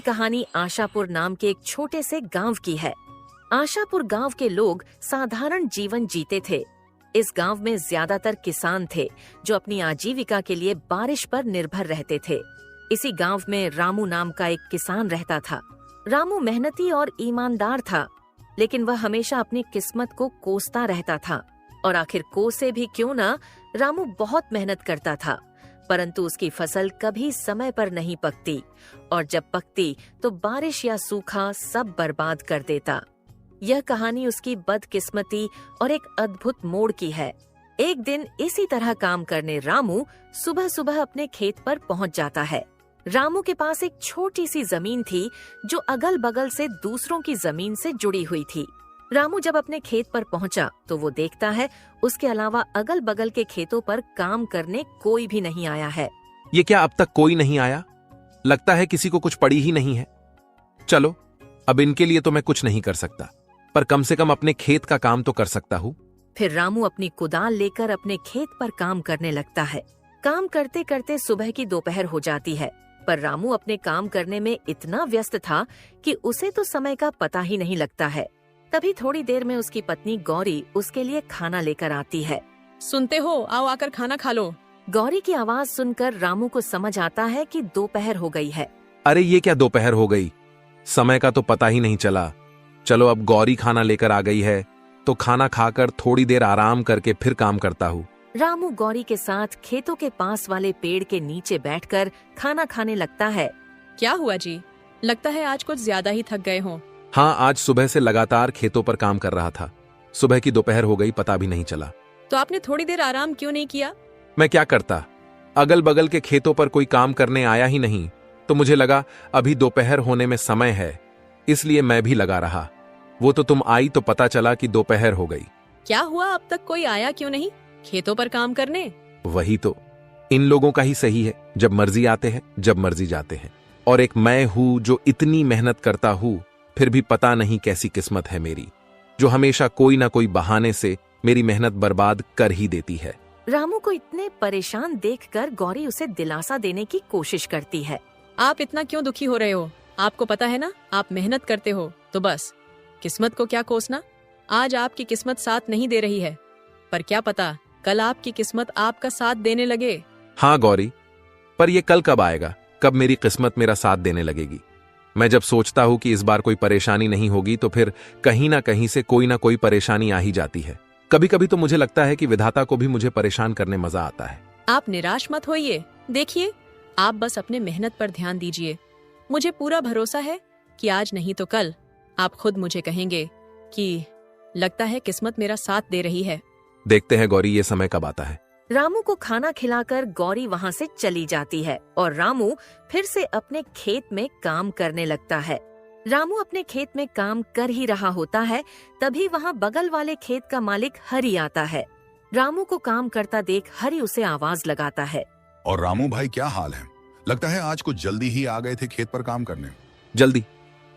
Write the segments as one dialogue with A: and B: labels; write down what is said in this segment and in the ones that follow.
A: कहानी आशापुर नाम के एक छोटे से गांव की है। आशापुर गांव के लोग साधारण जीवन जीते थे। इस गांव में ज्यादातर किसान थे जो अपनी आजीविका के लिए बारिश पर निर्भर रहते थे। इसी गांव में रामू नाम का एक किसान रहता था। रामू मेहनती और ईमानदार था, लेकिन वह हमेशा अपनी किस्मत को कोसता रहता था। और आखिर कोसे भी क्यों ना, रामू बहुत मेहनत करता था, परंतु उसकी फसल कभी समय पर नहीं पकती, और जब पकती तो बारिश या सूखा सब बर्बाद कर देता। यह कहानी उसकी बदकिस्मती और एक अद्भुत मोड़ की है। एक दिन इसी तरह काम करने रामू सुबह सुबह अपने खेत पर पहुंच जाता है। रामू के पास एक छोटी सी जमीन थी जो अगल बगल से दूसरों की जमीन से जुड़ी हुई थी। रामू जब अपने खेत पर पहुंचा तो वो देखता है उसके अलावा अगल बगल के खेतों पर काम करने कोई भी नहीं आया है।
B: ये क्या, अब तक कोई नहीं आया? लगता है किसी को कुछ पड़ी ही नहीं है। चलो, अब इनके लिए तो मैं कुछ नहीं कर सकता, पर कम से कम अपने खेत का काम तो कर सकता हूँ।
A: फिर रामू अपनी कुदाल लेकर अपने खेत पर काम करने लगता है। काम करते करते सुबह की दोपहर हो जाती है, पर रामू अपने काम करने में इतना व्यस्त था कि उसे तो समय का पता ही नहीं लगता है। तभी थोड़ी देर में उसकी पत्नी गौरी उसके लिए खाना लेकर आती है।
C: सुनते हो, आओ आकर खाना खा लो।
A: गौरी की आवाज सुनकर रामू को समझ आता है कि दोपहर हो गई है।
B: अरे ये क्या, दोपहर हो गई? समय का तो पता ही नहीं चला। चलो, अब गौरी खाना लेकर आ गई है तो खाना खाकर थोड़ी देर आराम करके फिर काम करता हूँ।
A: रामू गौरी के साथ खेतों के पास वाले पेड़ के नीचे बैठकर खाना खाने लगता है।
C: क्या हुआ जी? लगता है आज कुछ ज्यादा ही थक गए हो।
B: हाँ, आज सुबह से लगातार खेतों पर काम कर रहा था। सुबह की दोपहर हो गई, पता भी नहीं चला।
C: तो आपने थोड़ी देर आराम क्यों नहीं किया?
B: मैं क्या करता, अगल बगल के खेतों पर कोई काम करने आया ही नहीं, तो मुझे लगा अभी दोपहर होने में समय है, इसलिए मैं भी लगा रहा। वो तो तुम आई तो पता चला कि दोपहर हो गई।
C: क्या हुआ, अब तक कोई आया क्यों नहीं खेतों पर काम करने?
B: वही तो, इन लोगों का ही सही है, जब मर्जी आते हैं, जब मर्जी जाते हैं। और एक मैं हूं जो इतनी मेहनत करता हूं, फिर भी पता नहीं कैसी किस्मत है मेरी, जो हमेशा कोई ना कोई बहाने से मेरी मेहनत बर्बाद कर ही देती है।
A: रामू को इतने परेशान देखकर गौरी उसे दिलासा देने की कोशिश करती है।
C: आप इतना क्यों दुखी हो रहे हो? आपको पता है ना, आप मेहनत करते हो तो बस, किस्मत को क्या कोसना। आज आपकी किस्मत साथ नहीं दे रही है, पर क्या पता कल आपकी किस्मत आपका साथ देने लगे।
B: हाँ गौरी, पर ये कल कब आएगा? कब मेरी किस्मत मेरा साथ देने लगेगी? मैं जब सोचता हूं कि इस बार कोई परेशानी नहीं होगी, तो फिर कहीं ना कहीं से कोई ना कोई परेशानी आ ही जाती है। कभी कभी तो मुझे लगता है कि विधाता को भी मुझे परेशान करने मजा आता है।
C: आप निराश मत होइए। देखिए, आप बस अपने मेहनत पर ध्यान दीजिए। मुझे पूरा भरोसा है कि आज नहीं तो कल आप खुद मुझे कहेंगे कि लगता है किस्मत मेरा साथ दे रही है।
B: देखते हैं गौरी, ये समय कब आता है।
A: रामू को खाना खिलाकर गौरी वहाँ से चली जाती है और रामू फिर से अपने खेत में काम करने लगता है। रामू अपने खेत में काम कर ही रहा होता है, तभी वहाँ बगल वाले खेत का मालिक हरि आता है। रामू को काम करता देख हरि उसे आवाज लगाता है।
D: और रामू भाई, क्या हाल है? लगता है आज कुछ जल्दी ही आ गए थे खेत पर काम करने।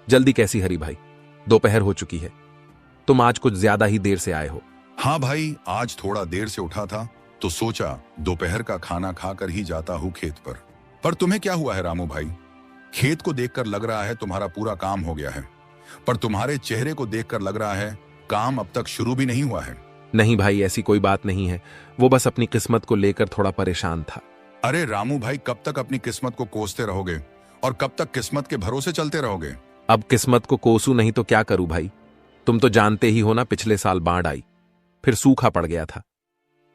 B: जल्दी कैसी हरि भाई, दोपहर हो चुकी है। तुम आज कुछ ज्यादा ही देर से आए हो।
D: हाँ भाई, आज थोड़ा देर से उठा था तो सोचा दोपहर का खाना खाकर ही जाता हूँ खेत पर तुम्हें क्या हुआ है रामू भाई? खेत को देखकर लग रहा है तुम्हारा पूरा काम हो गया है, पर तुम्हारे चेहरे को देखकर लग रहा है काम अब तक शुरू भी नहीं हुआ है।
B: नहीं भाई, ऐसी कोई बात नहीं है, वो बस अपनी किस्मत को लेकर थोड़ा परेशान था।
D: अरे रामू भाई, कब तक अपनी किस्मत को कोसते रहोगे और कब तक किस्मत के भरोसे चलते रहोगे?
B: अब किस्मत को कोसू नहीं तो क्या करूं भाई? तुम तो जानते ही हो ना, पिछले साल बाढ़ आई, फिर सूखा पड़ गया था,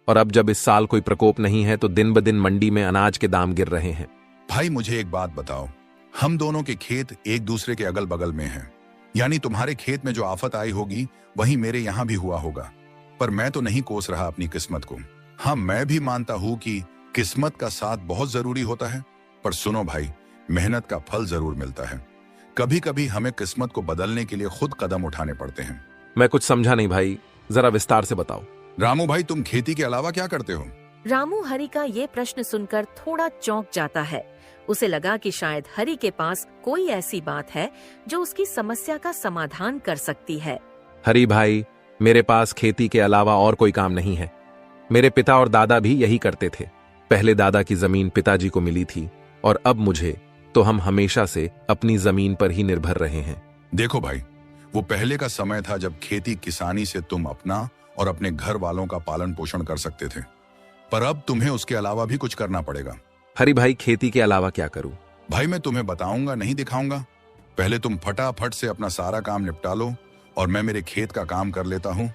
B: और अब जब इस साल कोई प्रकोप नहीं है तो दिन ब दिन मंडी में अनाज के दाम गिर रहे हैं।
D: भाई मुझे एक बात बताओ, हम दोनों के खेत एक दूसरे के अगल बगल में हैं, यानी तुम्हारे खेत में जो आफत आई होगी वही मेरे यहाँ भी हुआ होगा, पर मैं तो नहीं कोस रहा अपनी किस्मत को। हाँ, मैं भी मानता हूँ कि किस्मत का साथ बहुत जरूरी होता है, पर सुनो भाई, मेहनत का फल जरूर मिलता है। कभी कभी हमें किस्मत को बदलने के लिए खुद कदम उठाने पड़ते हैं।
B: मैं कुछ समझा नहीं भाई, जरा विस्तार से बताओ।
D: रामू भाई, तुम खेती के अलावा क्या करते हो?
A: रामू हरि का ये प्रश्न सुनकर थोड़ा चौंक जाता है। उसे लगा कि शायद हरि के पास कोई ऐसी बात है जो उसकी समस्या का समाधान कर सकती है।
B: हरि भाई, मेरे पास खेती के अलावा और कोई काम नहीं है। मेरे पिता और दादा भी यही करते थे। पहले दादा की जमीन पिताजी को मिली थी और अब मुझे, तो हम हमेशा से अपनी जमीन पर ही निर्भर रहे हैं।
D: देखो भाई, वो पहले का समय था जब खेती किसानी से तुम अपना और अपने घर वालों का पालन पोषण कर सकते थे, पर अब तुम्हें उसके अलावा भी कुछ करना पड़ेगा।
B: हरी भाई, खेती के अलावा क्या करूं?
D: भाई मैं तुम्हें बताऊंगा, नहीं दिखाऊंगा। पहले तुम फटाफट से अपना सारा काम निपटा लो और मैं मेरे खेत का काम कर लेता हूँ,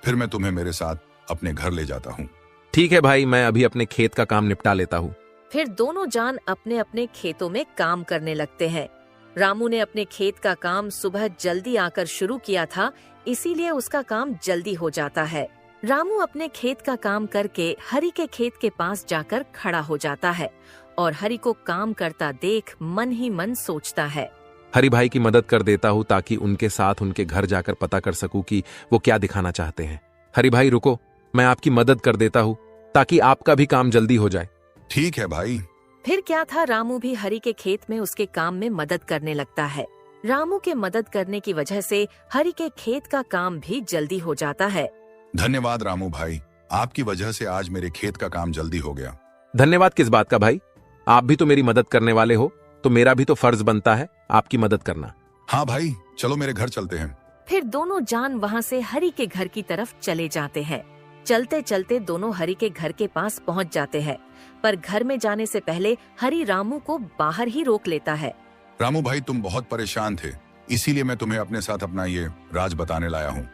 D: फिर मैं तुम्हें मेरे साथ अपने घर ले जाता हूँ।
B: ठीक है भाई, मैं अभी अपने खेत का काम निपटा लेता हूँ।
A: फिर दोनों जान अपने अपने खेतों में काम करने लगते हैं। रामू ने अपने खेत का काम सुबह जल्दी आकर शुरू किया था, इसीलिए उसका काम जल्दी हो जाता है। रामू अपने खेत का काम करके हरी के खेत के पास जाकर खड़ा हो जाता है और हरी को काम करता देख मन ही मन सोचता है,
B: हरी भाई की मदद कर देता हूँ ताकि उनके साथ उनके घर जाकर पता कर सकूं कि वो क्या दिखाना चाहते हैं। हरी भाई रुको, मैं आपकी मदद कर देता हूँ ताकि आपका भी काम जल्दी हो जाए।
D: ठीक है भाई।
A: फिर क्या था, रामू भी हरी के खेत में उसके काम में मदद करने लगता है। रामू के मदद करने की वजह से हरी के खेत का काम भी जल्दी हो जाता है।
D: धन्यवाद रामू भाई, आपकी वजह से आज मेरे खेत का काम जल्दी हो गया।
B: धन्यवाद किस बात का भाई, आप भी तो मेरी मदद करने वाले हो, तो मेरा भी तो फर्ज बनता है आपकी मदद करना।
D: हाँ भाई, चलो मेरे घर चलते हैं।
A: फिर दोनों जान वहाँ से हरी के घर की तरफ चले जाते हैं। चलते चलते दोनों हरी के घर के पास पहुँच जाते हैं, पर घर में जाने से पहले हरी रामू को बाहर ही रोक लेता है।
D: रामू भाई, तुम बहुत परेशान थे, इसीलिए मैं तुम्हें अपने साथ अपना ये राज बताने लाया हूँ।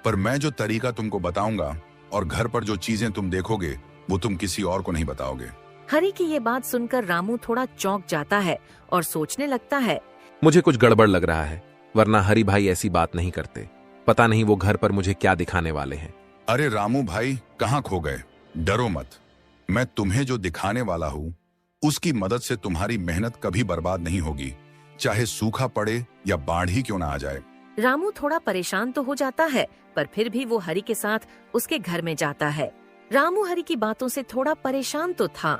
D: पर मैं जो तरीका तुमको बताऊंगा और घर पर जो चीजें तुम देखोगे वो तुम किसी और को नहीं बताओगे।
A: हरी की ये बात सुनकर रामू थोड़ा चौंक जाता है और सोचने लगता है,
B: मुझे कुछ गड़बड़ लग रहा है, वरना हरी भाई ऐसी बात नहीं करते। पता नहीं वो घर पर मुझे क्या दिखाने वाले हैं।
D: अरे रामू भाई, कहाँ खो गए? डरो मत, मैं तुम्हें जो दिखाने वाला हूँ उसकी मदद से तुम्हारी मेहनत कभी बर्बाद नहीं होगी, चाहे सूखा पड़े या बाढ़ ही क्यों ना आ जाए।
A: रामू थोड़ा परेशान तो हो जाता है, पर फिर भी वो हरी के साथ उसके घर में जाता है। रामू हरी की बातों से थोड़ा परेशान तो था,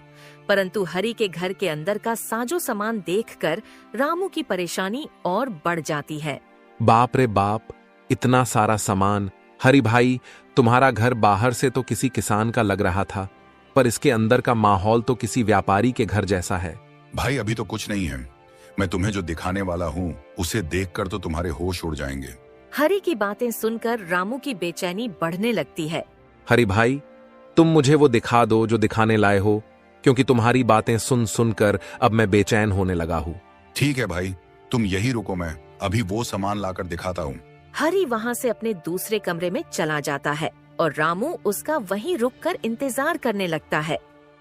A: परंतु हरी के घर के अंदर का साजो सामान देखकर रामू की परेशानी और बढ़ जाती है।
B: बाप रे बाप, इतना सारा सामान। हरी भाई, तुम्हारा घर बाहर से तो किसी किसान का लग रहा था, पर इसके अंदर का माहौल तो किसी व्यापारी के घर जैसा है।
D: भाई अभी तो कुछ नहीं है, मैं तुम्हें जो दिखाने वाला हूँ उसे देखकर तो तुम्हारे होश उड़ जाएंगे।
A: हरी की बातें सुनकर रामू की बेचैनी बढ़ने लगती है।
B: हरी भाई, तुम मुझे वो दिखा दो जो दिखाने लाए हो, क्योंकि तुम्हारी बातें सुन सुनकर अब मैं बेचैन होने लगा हूँ।
D: ठीक है भाई, तुम यही रुको, मैं अभी वो सामान लाकर दिखाता हूँ।
A: हरी वहाँ से अपने दूसरे कमरे में चला जाता है और रामू उसका वहीं रुककर इंतजार करने लगता है।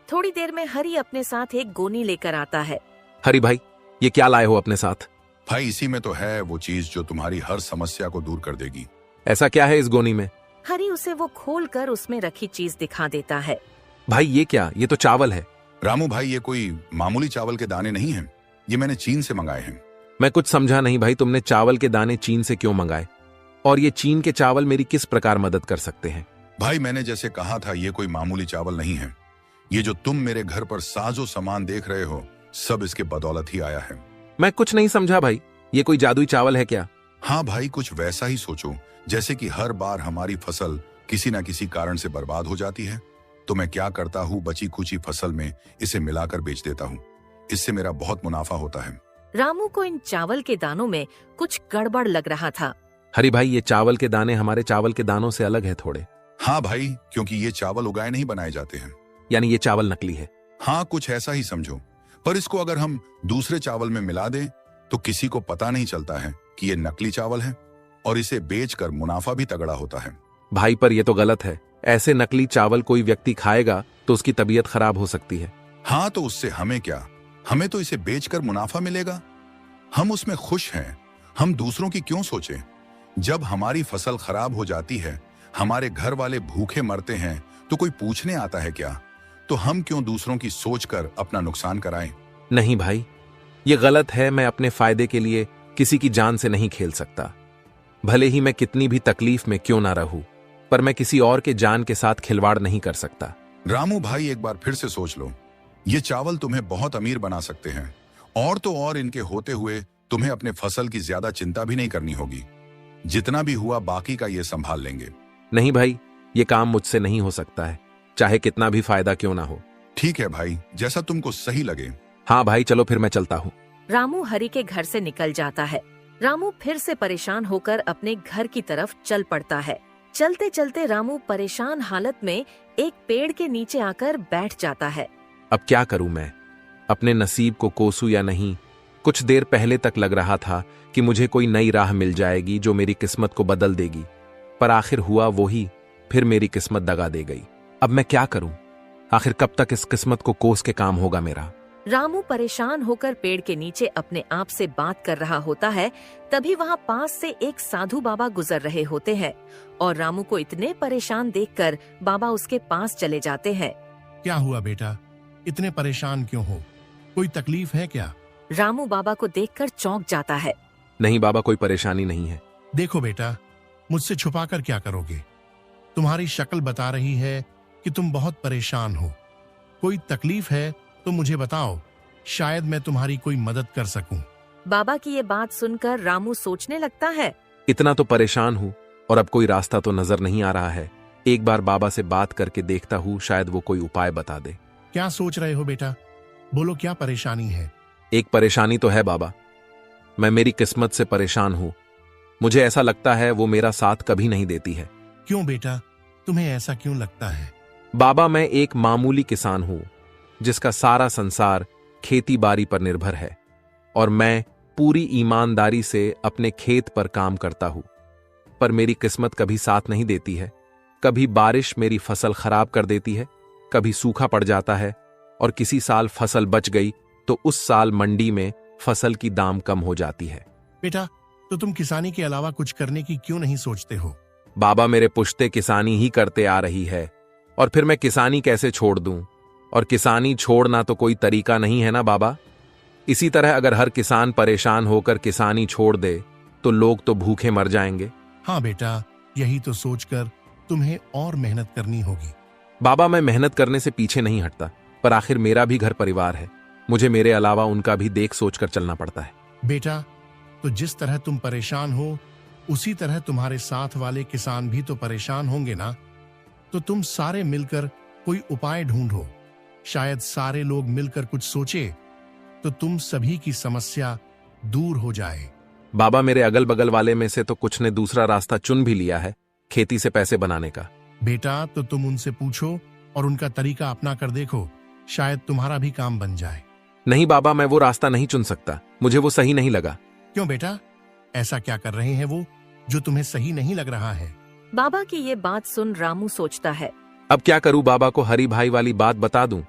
A: थोड़ी देर में हरी अपने साथ एक गोनी लेकर आता है।
B: हरी भाई, ये क्या लाए हो अपने साथ?
D: भाई इसी में तो है वो चीज जो तुम्हारी हर समस्या को दूर कर देगी।
B: ऐसा क्या है इस गोनी में?
A: हरी उसे वो खोलकर उसमें रखी चीज दिखा देता है।
B: भाई ये क्या? ये तो चावल है।
D: रामू भाई, ये कोई मामूली चावल के दाने नहीं हैं, ये मैंने चीन से मंगाए हैं।
B: मैं कुछ समझा नहीं भाई, तुमने चावल के दाने चीन से क्यों मंगाए? और ये चीन के चावल मेरी किस प्रकार मदद कर सकते हैं?
D: भाई मैंने जैसे कहा था, ये कोई मामूली चावल नहीं है। ये जो तुम मेरे घर पर साजो सामान देख रहे हो, सब इसके बदौलत ही आया है।
B: मैं कुछ नहीं समझा भाई, ये कोई जादुई चावल है क्या?
D: हाँ भाई, कुछ वैसा ही सोचो जैसे कि हर बार हमारी फसल किसी न किसी कारण से बर्बाद हो जाती है, तो मैं क्या करता हूँ, बची कुची फसल में इसे मिलाकर बेच देता हूँ। इससे मेरा बहुत मुनाफा होता है।
A: रामू को इन चावल के दानों में कुछ गड़बड़ लग रहा था।
B: हरी भाई, ये चावल के दाने हमारे चावल के दानों से अलग है थोड़े।
D: हाँ भाई, क्योंकि ये चावल उगाए नहीं बनाए जाते हैं।
B: यानी ये चावल नकली है?
D: हाँ, कुछ ऐसा ही समझो। पर इसको अगर हम दूसरे चावल में मिला दें तो किसी को पता नहीं चलता है कि ये नकली चावल है, और इसे बेचकर मुनाफा भी तगड़ा होता है।
B: भाई पर ये तो गलत है, ऐसे नकली चावल कोई व्यक्ति खाएगा तो उसकी तबीयत खराब हो सकती है।
D: हाँ, तो उससे हमें क्या, हमें तो इसे बेचकर मुनाफा मिलेगा, हम उसमें खुश हैं। हम दूसरों की क्यों सोचें? जब हमारी फसल खराब हो जाती है, हमारे घर वाले भूखे मरते हैं, तो कोई पूछने आता है क्या? तो हम क्यों दूसरों की सोचकर अपना नुकसान कराएं?
B: नहीं भाई, ये गलत है। मैं अपने फायदे के लिए किसी की जान से नहीं खेल सकता, भले ही मैं कितनी भी तकलीफ में क्यों ना रहूं, पर मैं किसी और के जान के साथ खिलवाड़ नहीं कर सकता।
D: रामू भाई, एक बार फिर से सोच लो, ये चावल तुम्हें बहुत अमीर बना सकते हैं, और तो और इनके होते हुए तुम्हें अपने फसल की ज्यादा चिंता भी नहीं करनी होगी। जितना भी हुआ बाकी का ये संभाल लेंगे।
B: नहीं भाई, ये काम मुझसे नहीं हो सकता है, चाहे कितना भी फायदा क्यों ना हो।
D: ठीक है भाई, जैसा तुमको सही लगे।
B: हाँ भाई, चलो फिर मैं चलता हूँ।
A: रामू हरि के घर से निकल जाता है। रामू फिर से परेशान होकर अपने घर की तरफ चल पड़ता है। चलते चलते रामू परेशान हालत में एक पेड़ के नीचे आकर बैठ जाता है।
B: अब क्या करूं मैं? अपने नसीब को कोसूं या नहीं? कुछ देर पहले तक लग रहा था कि मुझे कोई नई राह मिल जाएगी जो मेरी किस्मत को बदल देगी, पर आखिर हुआ वही, फिर मेरी किस्मत दगा दे गई। अब मैं क्या करूं? आखिर कब तक इस किस्मत को कोस के काम होगा मेरा?
A: रामू परेशान होकर पेड़ के नीचे अपने आप से बात कर रहा होता है। तभी वहाँ पास से एक साधु बाबा गुजर रहे होते हैं और रामू को इतने परेशान देखकर बाबा उसके पास चले जाते हैं।
E: क्या हुआ बेटा, इतने परेशान क्यों हो? कोई तकलीफ है क्या?
A: रामू बाबा को देखकर चौंक जाता है।
B: नहीं बाबा, कोई परेशानी नहीं है।
E: देखो बेटा, मुझसे छुपाकर क्या करोगे? तुम्हारी शक्ल बता रही है कि तुम बहुत परेशान हो। कोई तकलीफ है तो मुझे बताओ, शायद मैं तुम्हारी कोई मदद कर सकूं।
A: बाबा की ये बात सुनकर रामू सोचने लगता है।
B: इतना तो परेशान हूं और अब कोई रास्ता तो नजर नहीं आ रहा है। एक बार बाबा से बात करके देखता हूं, शायद वो कोई उपाय बता दे।
E: क्या सोच रहे हो बेटा? बोलो, क्या परेशानी है?
B: एक परेशानी तो है बाबा, मैं मेरी किस्मत से परेशान हूं। मुझे ऐसा लगता है वो मेरा साथ कभी नहीं देती है।
E: क्यों बेटा, तुम्हें ऐसा क्यों लगता है?
B: बाबा, मैं एक मामूली किसान हूं जिसका सारा संसार खेती बाड़ी पर निर्भर है और मैं पूरी ईमानदारी से अपने खेत पर काम करता हूं, पर मेरी किस्मत कभी साथ नहीं देती है। कभी बारिश मेरी फसल खराब कर देती है, कभी सूखा पड़ जाता है और किसी साल फसल बच गई तो उस साल मंडी में फसल की दाम कम हो जाती है।
E: बेटा, तो तुम किसानी के अलावा कुछ करने की क्यों नहीं सोचते हो?
B: बाबा, मेरे पुश्ते किसानी ही करते आ रही है और फिर मैं किसानी कैसे छोड़ दूं? और किसानी छोड़ना तो कोई तरीका नहीं है ना बाबा। इसी तरह अगर हर किसान परेशान होकर किसानी छोड़ दे तो लोग तो भूखे मर जाएंगे।
E: हाँ बेटा, यही तो सोचकर तुम्हें और मेहनत करनी होगी।
B: बाबा, मैं मेहनत करने से पीछे नहीं हटता, पर आखिर मेरा भी घर परिवार है। मुझे मेरे अलावा उनका भी देख सोचकर चलना पड़ता है।
E: बेटा, तो जिस तरह तुम परेशान हो उसी तरह तुम्हारे साथ वाले किसान भी तो परेशान होंगे ना। तो तुम सारे मिलकर कोई उपाय ढूंढो। शायद सारे लोग मिलकर कुछ सोचे तो तुम सभी की समस्या दूर हो जाए।
B: बाबा, मेरे अगल बगल वाले में से तो कुछ ने दूसरा रास्ता चुन भी लिया है, खेती से पैसे बनाने का।
E: बेटा, तो तुम उनसे पूछो और उनका तरीका अपना कर देखो, शायद तुम्हारा भी काम बन जाए।
B: नहीं बाबा, मैं वो रास्ता नहीं चुन सकता, मुझे वो सही नहीं लगा।
E: क्यों बेटा, ऐसा क्या कर रहे हैं वो जो तुम्हें सही नहीं लग रहा है?
A: बाबा की ये बात सुन रामू सोचता है।
B: अब क्या करूं? बाबा को हरि भाई वाली बात बता दूं?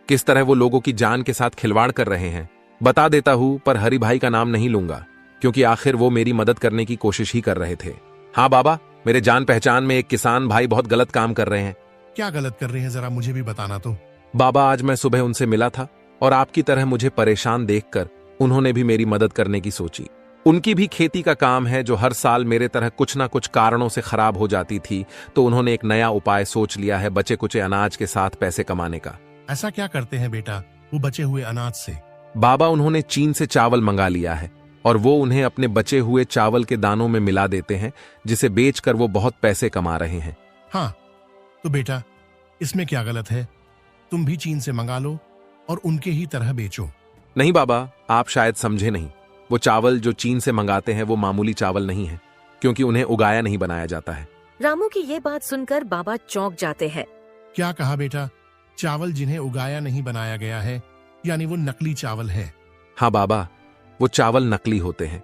B: किस तरह वो लोगों की जान के साथ खिलवाड़ कर रहे हैं? बता देता हूं, पर हरि भाई का नाम नहीं लूंगा, क्योंकि आखिर वो मेरी मदद करने की कोशिश ही कर रहे थे। हाँ बाबा, मेरे जान पहचान में एक किसान भाई बहुत गलत काम कर रहे हैं।
E: क्या गलत कर रहे हैं, जरा मुझे भी बताना तो।
B: बाबा, आज मैं सुबह उनसे मिला था और आपकी तरह मुझे परेशान देखकर उन्होंने भी मेरी मदद करने की सोची। उनकी भी खेती का काम है जो हर साल मेरे तरह कुछ ना कुछ कारणों से खराब हो जाती थी, तो उन्होंने एक नया उपाय सोच लिया है बचे कुचे अनाज के साथ पैसे कमाने का।
E: ऐसा क्या करते हैं बेटा वो बचे हुए अनाज से?
B: बाबा, उन्होंने चीन से चावल मंगा लिया है और वो उन्हें अपने बचे हुए चावल के दानों में मिला देते हैं, जिसे बेचकर वो बहुत पैसे कमा रहे हैं।
E: हाँ, तो बेटा इसमें क्या गलत है? तुम भी चीन से मंगा लो और उनके ही तरह बेचो।
B: नहीं बाबा, आप शायद समझे नहीं। वो चावल जो चीन से मंगाते हैं वो मामूली चावल नहीं है, क्योंकि उन्हें उगाया नहीं बनाया जाता है।
A: रामू की ये बात सुनकर बाबा चौंक जाते हैं।
E: क्या कहा बेटा? चावल जिन्हें उगाया नहीं बनाया गया है, यानी वो नकली चावल है?
B: हाँ बाबा, वो चावल नकली होते हैं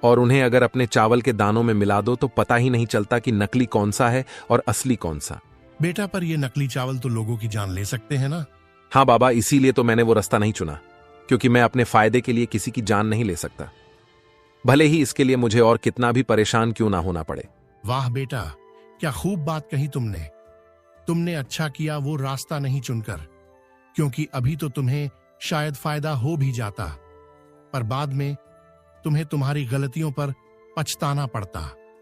B: और उन्हें अगर अपने चावल के दानों में मिला दो तो पता ही नहीं चलता कि नकली कौन सा है और असली कौन सा।
E: बेटा, पर ये नकली चावल तो लोगों की जान ले सकते हैं ना।
B: हाँ बाबा, इसीलिए तो मैंने वो रास्ता नहीं चुना, क्योंकि मैं अपने फायदे के लिए किसी की जान नहीं ले सकता, भले ही इसके लिए मुझे और कितना भी परेशान क्यों ना होना पड़े।
E: वाह बेटा, क्या खूब बात कही तुमने। तुमने अच्छा किया वो रास्ता नहीं चुनकर, क्योंकि अभी तो तुम्हें शायद फायदा हो भी जाता, पर बाद में तुम्हें तुम्हारी गलतियों पर पछताना पड़ता।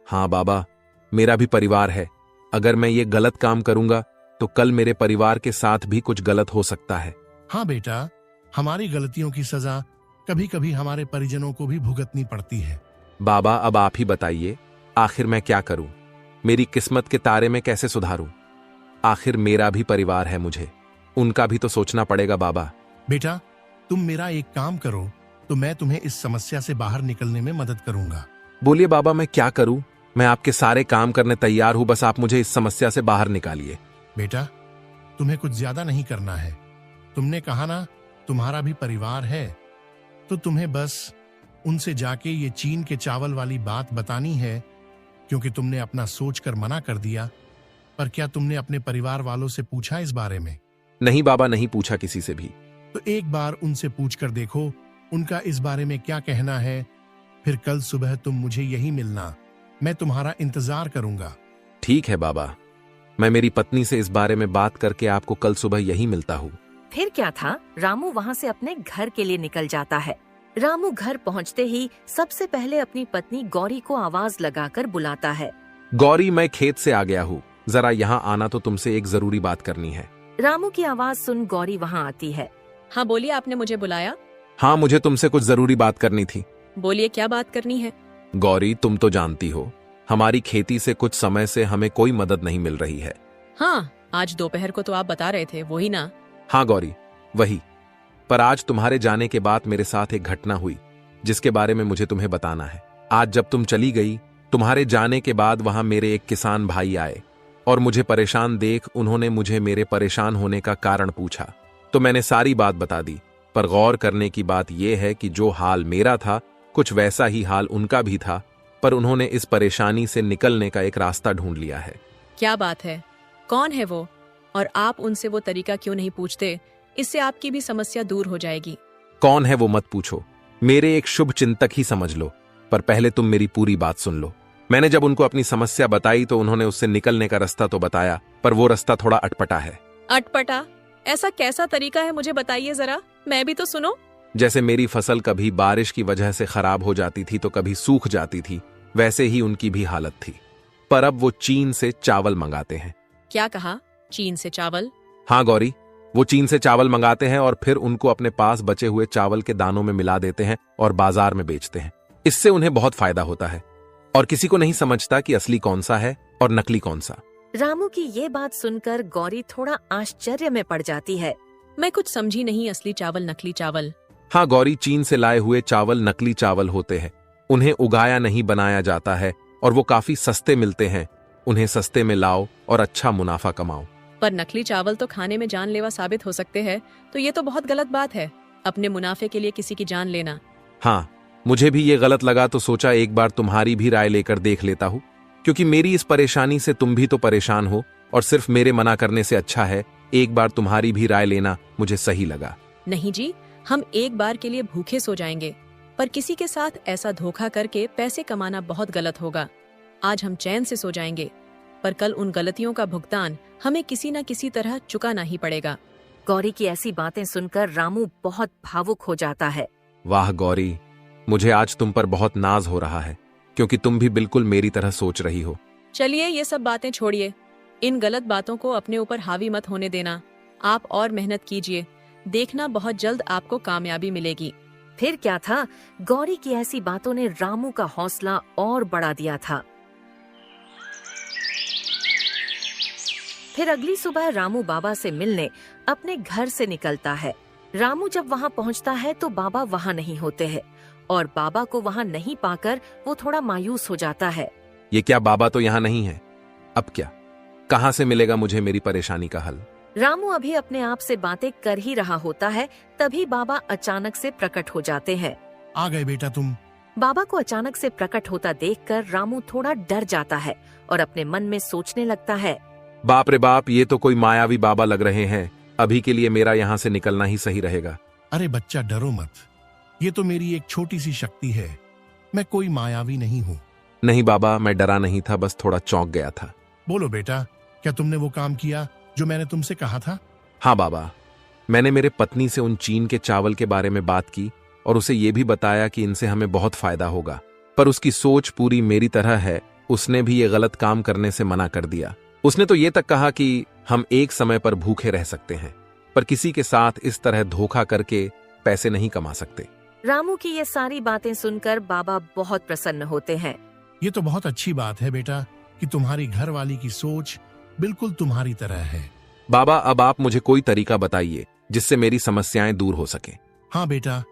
B: हाँ बाबा, मेरा भी परिवार है। अगर मैं ये गलत काम करूंगा तो कल मेरे परिवार के साथ भी कुछ गलत हो सकता है।
E: हाँ बेटा, हमारी गलतियों की सजा कभी कभी हमारे परिजनों को भी भुगतनी पड़ती है।
B: बाबा, अब आप ही बताइए, आखिर मैं क्या करूं? मेरी किस्मत के तारे में कैसे सुधारूं? आखिर मेरा भी परिवार है, मुझे उनका भी तो सोचना पड़ेगा। बाबा
E: बेटा, तुम मेरा एक काम करो, तो मैं तुम्हें इस समस्या से बाहर निकलने में मदद करूंगा।
B: बोलिए बाबा, मैं क्या करूं? मैं आपके सारे काम करने तैयार हूं, बस आप मुझे इस समस्या से बाहर निकालिए।
E: बेटा, तुम्हें कुछ ज्यादा नहीं करना है। तुमने कहा ना तुम्हारा भी परिवार है, तो तुम्हें बस उनसे जाके ये चीन के चावल वाली बात बतानी है, क्योंकि तुमने अपना सोचकर मना कर दिया। पर क्या तुमने अपने परिवार वालों से पूछा इस बारे में?
B: नहीं बाबा, नहीं पूछा किसी से भी।
E: तो एक बार उनसे पूछकर देखो उनका इस बारे में क्या कहना है। फिर कल सुबह तुम मुझे यही मिलना, मैं तुम्हारा इंतजार करूंगा।
B: ठीक है बाबा, मैं मेरी पत्नी से इस बारे में बात करके आपको कल सुबह यही मिलता हूँ।
A: फिर क्या था, रामू वहाँ से अपने घर के लिए निकल जाता है। रामू घर पहुँचते ही सबसे पहले अपनी पत्नी गौरी को आवाज लगाकर बुलाता है।
B: गौरी, मैं खेत से आ गया हूँ, जरा यहाँ आना, तो तुमसे एक जरूरी बात करनी है।
A: रामू की आवाज सुन गौरी वहाँ आती है।
C: हाँ बोलिए, आपने मुझे बुलाया?
B: हाँ, मुझे तुमसे कुछ जरूरी बात करनी थी।
C: बोलिए, क्या बात करनी है?
B: गौरी, तुम तो जानती हो हमारी खेती से कुछ समय से हमें कोई मदद नहीं मिल रही है।
C: हाँ, आज दोपहर को तो आप बता रहे थे, वही ना?
B: हाँ गौरी, वही। पर आज तुम्हारे जाने के बाद मेरे साथ एक घटना हुई जिसके बारे में मुझे तुम्हें बताना है। आज जब तुम चली गई, तुम्हारे जाने के बाद वहां मेरे एक किसान भाई आए और मुझे परेशान देख उन्होंने मुझे मेरे परेशान होने का कारण पूछा। तो मैंने सारी बात बता दी। पर गौर करने की बात यह है कि जो हाल मेरा था, कुछ वैसा ही हाल उनका भी था, पर उन्होंने इस परेशानी से निकलने का एक रास्ता ढूंढ लिया है।
C: क्या बात है? कौन है वो? और आप उनसे वो तरीका क्यों नहीं पूछते? इससे आपकी भी समस्या दूर हो जाएगी।
B: कौन है वो मत पूछो, मेरे एक शुभ चिंतक ही समझ लो। पर पहले तुम मेरी पूरी बात सुन लो। मैंने जब उनको अपनी समस्या बताई तो उन्होंने उससे निकलने का रास्ता तो बताया, पर वो रास्ता थोड़ा अटपटा है।
C: अटपटा? ऐसा कैसा तरीका है, मुझे बताइए जरा, मैं भी तो सुनो।
B: जैसे मेरी फसल कभी बारिश की वजह से खराब हो जाती थी तो कभी सूख जाती थी, वैसे ही उनकी भी हालत थी। पर अब वो चीन से चावल मंगाते हैं।
C: क्या कहा? चीन से चावल?
B: हाँ गौरी, वो चीन से चावल मंगाते हैं और फिर उनको अपने पास बचे हुए चावल के दानों में मिला देते हैं और बाजार में बेचते हैं। इससे उन्हें बहुत फायदा होता है और किसी को नहीं समझता कि असली कौन सा है और नकली कौन सा।
A: रामू की ये बात सुनकर गौरी थोड़ा आश्चर्य में पड़ जाती है।
C: मैं कुछ समझी नहीं, असली चावल नकली चावल?
B: हाँ गौरी, चीन से लाए हुए चावल नकली चावल होते हैं। उन्हें उगाया नहीं बनाया जाता है और वो काफी सस्ते मिलते हैं। उन्हें सस्ते में लाओ और अच्छा मुनाफा कमाओ।
C: पर नकली चावल तो खाने में जानलेवा साबित हो सकते हैं, तो ये तो बहुत गलत बात है, अपने मुनाफे के लिए किसी की जान लेना।
B: हाँ, मुझे भी ये गलत लगा तो सोचा एक बार तुम्हारी भी राय लेकर देख लेता हूँ, क्योंकि मेरी इस परेशानी से तुम भी तो परेशान हो और सिर्फ मेरे मना करने से अच्छा है एक बार तुम्हारी भी राय लेना मुझे सही लगा।
C: नहीं जी, हम एक बार के लिए भूखे सो जाएंगे, पर किसी के साथ ऐसा धोखा करके पैसे कमाना बहुत गलत होगा। आज हम चैन से सो जाएंगे, पर कल उन गलतियों का भुगतान हमें किसी न किसी तरह चुकाना ही पड़ेगा।
A: गौरी की ऐसी बातें सुनकर रामू बहुत भावुक हो जाता है।
B: वाह गौरी, मुझे आज तुम पर बहुत नाज हो रहा है, क्योंकि तुम भी बिल्कुल मेरी तरह सोच रही हो।
C: चलिए ये सब बातें छोड़िए, इन गलत बातों को अपने ऊपर हावी मत होने देना। आप और मेहनत कीजिए, देखना बहुत जल्द आपको कामयाबी मिलेगी।
A: फिर क्या था, गौरी की ऐसी बातों ने रामू का हौसला और बढ़ा दिया था। फिर अगली सुबह रामू बाबा से मिलने अपने घर से निकलता है। रामू जब वहाँ पहुँचता है तो बाबा वहाँ नहीं होते हैं और बाबा को वहाँ नहीं पाकर वो थोड़ा मायूस हो जाता है।
B: ये क्या, बाबा तो यहाँ नहीं है? अब क्या, कहाँ से मिलेगा मुझे मेरी परेशानी का हल?
A: रामू अभी अपने आप से बातें कर ही रहा होता है, तभी बाबा अचानक से प्रकट हो जाते हैं।
E: आ गए बेटा तुम।
A: बाबा को अचानक से प्रकट होता देखकर रामू थोड़ा डर जाता है और अपने मन में सोचने लगता है,
B: बाप रे बाप, ये तो कोई मायावी बाबा लग रहे हैं। अभी के लिए मेरा यहाँ से निकलना ही सही रहेगा।
E: अरे बच्चा, डरो मत, ये तो मेरी एक छोटी सी शक्ति है, मैं कोई मायावी नहीं हूँ।
B: नहीं बाबा, मैं डरा नहीं था, बस थोड़ा चौंक गया था।
E: बोलो बेटा, क्या तुमने वो काम किया जो मैंने तुमसे कहा था?
B: हाँ बाबा, मैंने मेरे पत्नी से उन चीन के चावल के बारे में बात की और उसे ये भी बताया कि इनसे हमें बहुत फायदा होगा, पर उसकी सोच पूरी मेरी तरह है। उसने भी ये गलत काम करने से मना कर दिया। उसने तो ये तक कहा कि हम एक समय पर भूखे रह सकते हैं, पर किसी के साथ इस तरह धोखा करके पैसे नहीं कमा सकते।
A: रामू की ये सारी बातें सुनकर बाबा बहुत प्रसन्न होते हैं।
E: ये तो बहुत अच्छी बात है बेटा कि तुम्हारी घर वाली की सोच बिल्कुल तुम्हारी तरह है।
B: बाबा, अब आप मुझे कोई तरीका बताइए जिससे मेरी समस्याएं दूर हो सके।
E: हाँ बेटा,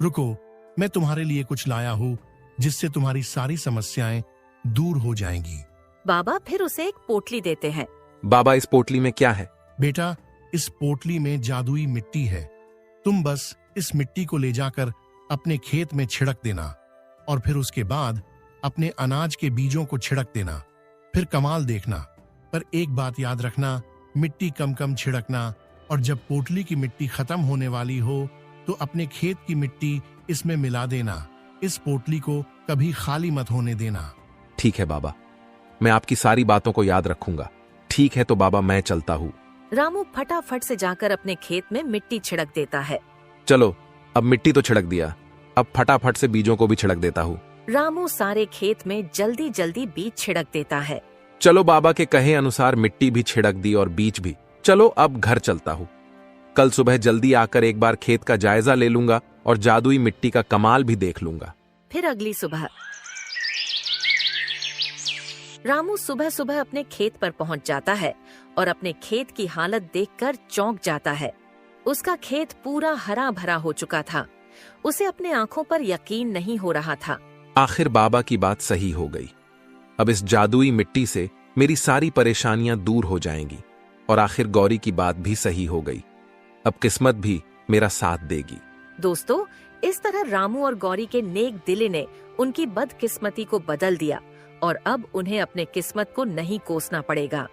E: रुको, मैं तुम्हारे लिए कुछ लाया हूँ जिससे तुम्हारी सारी समस्याएं दूर हो जाएंगी।
A: बाबा फिर उसे एक पोटली देते हैं।
B: बाबा, इस पोटली में क्या है?
E: बेटा, इस पोटली में जादुई मिट्टी है। तुम बस इस मिट्टी को ले जाकर अपने खेत में छिड़क देना और फिर उसके बाद अपने अनाज के बीजों को छिड़क देना। फिर कमाल देखना। पर एक बात याद रखना, मिट्टी कम कम छिड़कना, और जब पोटली की मिट्टी खत्म होने वाली हो तो अपने खेत की मिट्टी इसमें मिला देना। इस पोटली को कभी खाली मत होने देना।
B: ठीक है बाबा, मैं आपकी सारी बातों को याद रखूंगा। ठीक है तो बाबा, मैं चलता हूँ।
A: रामू फटाफट से जाकर अपने खेत में मिट्टी छिड़क देता है।
B: चलो, अब मिट्टी तो छिड़क दिया, अब फटाफट से बीजों को भी छिड़क देता हूँ।
A: रामू सारे खेत में जल्दी जल्दी बीज छिड़क देता है।
B: चलो, बाबा के कहे अनुसार मिट्टी भी छिड़क दी और बीज भी। चलो, अब घर चलता हूँ। कल सुबह जल्दी आकर एक बार खेत का जायजा ले लूंगा और जादुई मिट्टी का कमाल भी देख लूंगा।
A: फिर अगली सुबह रामू सुबह सुबह अपने खेत पर पहुंच जाता है और अपने खेत की हालत देखकर चौंक जाता है। उसका खेत पूरा हरा भरा हो चुका था। उसे अपने आंखों पर यकीन नहीं हो रहा था।
B: आखिर बाबा की बात सही हो गई। अब इस जादुई मिट्टी से मेरी सारी परेशानियां दूर हो जाएंगी और आखिर गौरी की बात भी सही हो गई। अब किस्मत भी मेरा साथ देगी।
A: दोस्तों, इस तरह रामू और गौरी के नेक दिले ने उनकी बदकिस्मती को बदल दिया और अब उन्हें अपने किस्मत को नहीं कोसना पड़ेगा।